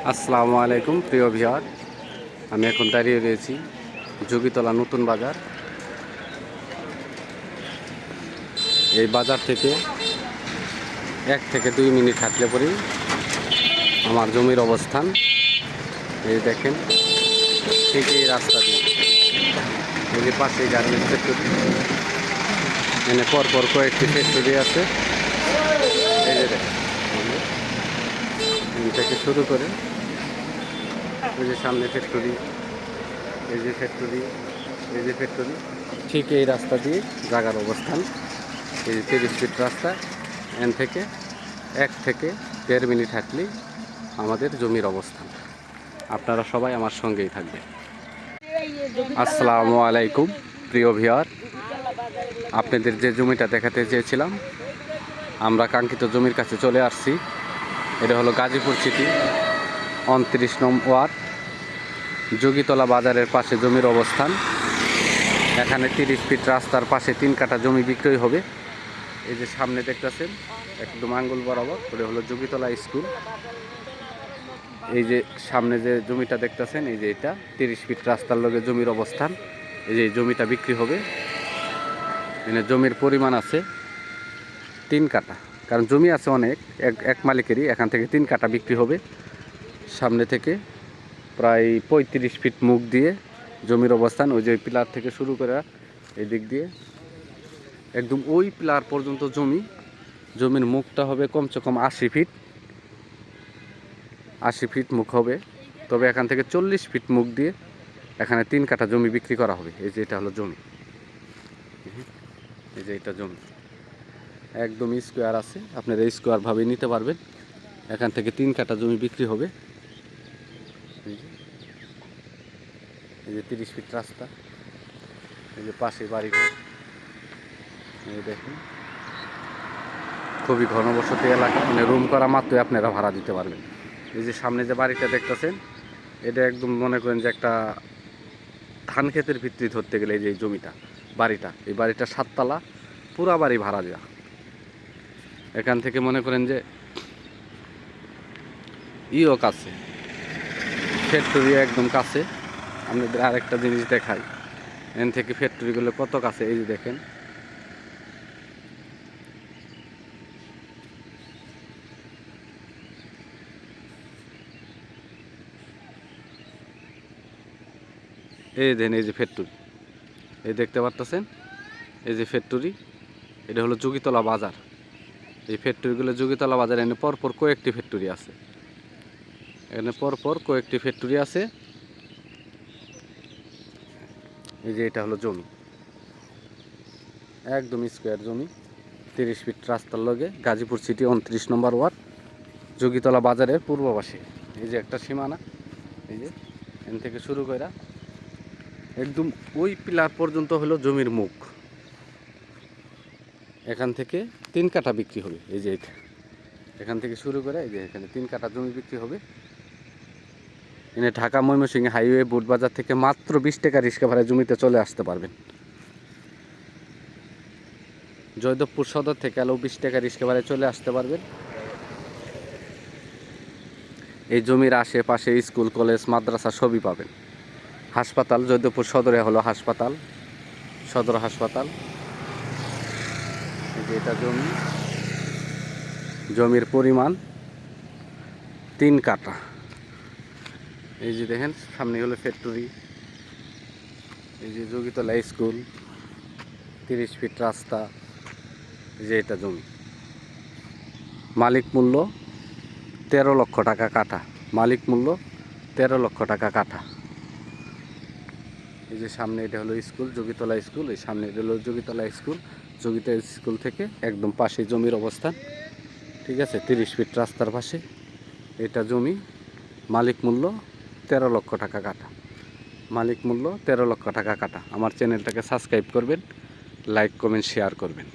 আসসালামু আলাইকুম প্রিয় ভিউয়ার, আমি এখন দাঁড়িয়ে রয়েছি যোগীতলা নতুন বাজার। এই বাজার থেকে 1 থেকে 2 মিনিট হাঁটলে পরেই আমার জমির অবস্থান। এই দেখেন, ঠিক এই রাস্তা দিয়ে, এই যে পাশে গার্মেন্টস ফ্যাক্টরি, এখানে পরপর কয়েকটি ফ্যাক্টরি আছে। এই যে দেখেন, এখান থেকে শুরু করে এই যে সামনে ফ্যাক্টরি, এই যে ফ্যাক্টরি, এই যে ফ্যাক্টরি, ঠিক এই রাস্তা দিয়ে জায়গার অবস্থান। এই যে 30 ফিট রাস্তা, এখান থেকে 1 থেকে 1.5 মিনিট হাঁটলেই আমাদের জমির অবস্থান। আপনারা সবাই আমার সঙ্গেই থাকবেন। আসসালামু আলাইকুম প্রিয় ভিউয়ার, আপনাদের যে জমিটা দেখাতে চেয়েছিলাম, আমরা কাঙ্ক্ষিত জমির কাছে চলে আসছি। এটা হলো গাজীপুর সিটি 29 নং ওয়ার্ড, যোগীতলা বাজারের পাশে জমির অবস্থান। এখানে 30 ফিট রাস্তার পাশে 3 কাঠা জমি বিক্রয় হবে। এই যে সামনে দেখতেছেন একদম আঙ্গুল বরাবর, ওটা হলো যোগীতলা স্কুল। এই যে সামনে যে জমিটা দেখতেছেন, এই যে এটা 30 ফিট রাস্তার লগে জমির অবস্থান। এই যে জমিটা বিক্রি হবে। এখানে জমির পরিমাণ আছে 3 কাঠা, কারণ জমি আছে অনেক, এক মালিকেরই। এখান থেকে 3 কাঠা বিক্রি হবে। সামনে থেকে প্রায় 35 ফিট মুখ দিয়ে জমির অবস্থান। ওই যে পিলার থেকে শুরু করে এই দিক দিয়ে একদম ওই পিলার পর্যন্ত জমির মুখটা হবে কমসে কম 80 ফিট মুখ হবে। তবে এখান থেকে 40 ফিট মুখ দিয়ে এখানে 3 কাঠা জমি বিক্রি করা হবে। এই যে এটা হলো জমি, এই যে এটা জমি একদম স্কোয়ার আছে, আপনারা স্কোয়ারভাবে নিতে পারবেন। এখান থেকে 3 কাঠা জমি বিক্রি হবে। এই যে 30 ফিট রাস্তা, এই যে পাশে বাড়িঘর, এই দেখুন খুবই ঘনবসতি এলাকা, মানে রুম করা মাত্রই আপনারা ভাড়া দিতে পারবেন। এই যে সামনে যে বাড়িটা দেখতেছেন, এটা একদম মনে করেন যে একটা ধান ক্ষেতের ভিত্তি ধরতে গেলে এই যে জমিটা, এই বাড়িটা 7 তলা, পুরা বাড়ি ভাড়া দেওয়া। এখান থেকে মনে করেন যে কাছে, ফ্যাক্টরি একদম কাছে। আপনাদের আরেকটা জিনিস দেখাই, এখান থেকে ফ্যাক্টরিগুলো কত কাছে। এই যে দেখেন, এই দেখেন, এই যে ফ্যাক্টরি, এই দেখতে পারতেছেন, এই যে ফ্যাক্টরি, এটা হলো যোগীতলা বাজার। এই ফ্যাক্টরিগুলো যোগীতলা বাজার, এখানে পরপর কয়েকটি ফ্যাক্টরি আছে, এখানে পরপর কয়েকটি ফ্যাক্টরি আছে। এই যে এটা হলো জমি, একদম স্কোয়ার জমি, 30 ফিট রাস্তার লগে, গাজীপুর সিটি 29 নম্বর ওয়ার্ড, যোগীতলা বাজারের পূর্ব পাশে। এই যে একটা সীমানা, এই যে এখান থেকে শুরু করে একদম ওই পিলার পর্যন্ত হলো জমির মুখ। এখান থেকে 3 কাঠা বিক্রি হবে। এই যে এটা, এখান থেকে শুরু করে এই যে এখানে 3 কাঠা জমি বিক্রি হবে। এনে ঢাকা ময়মনসিংহ হাইওয়ে বুটবাজার থেকে মাত্র 20 টাকা রিক্সা ভাড়ায় জমিতে চলে আসতে পারবেন। জয়দেবপুর সদর থেকে আলো 20 টাকা রিক্সা ভাড়ায় চলে আসতে পারবেন। এই জমির আশেপাশে স্কুল, কলেজ, মাদ্রাসা সবই পাবেন। হাসপাতাল, জয়দেবপুর সদরে হলো হাসপাতাল, সদর হাসপাতাল। এই যে এটা জমির পরিমাণ 3 কাঠা। এই যে দেখেন সামনে হলো ফ্যাক্টরি, এই যে যোগীতলা স্কুল, 30 ফিট রাস্তা। এই যে এটা জমি, মালিক মূল্য 13 লক্ষ টাকা কাঠা, মালিক মূল্য 13 লক্ষ টাকা কাঠা। এই যে সামনে এটা হলো স্কুল, যোগীতলা স্কুল, এই সামনে এটা হলো যোগীতলা স্কুল। যোগীতলা স্কুল থেকে একদম পাশে জমির অবস্থান, ঠিক আছে, 30 ফিট রাস্তার পাশে এটা জমি। মালিক মূল্য 13 লক্ষ টাকা কাঠা, মালিক মূল্য 13 লক্ষ টাকা কাঠা। আমার চ্যানেলটাকে সাবস্ক্রাইব করবেন, লাইক কমেন্ট শেয়ার করবেন।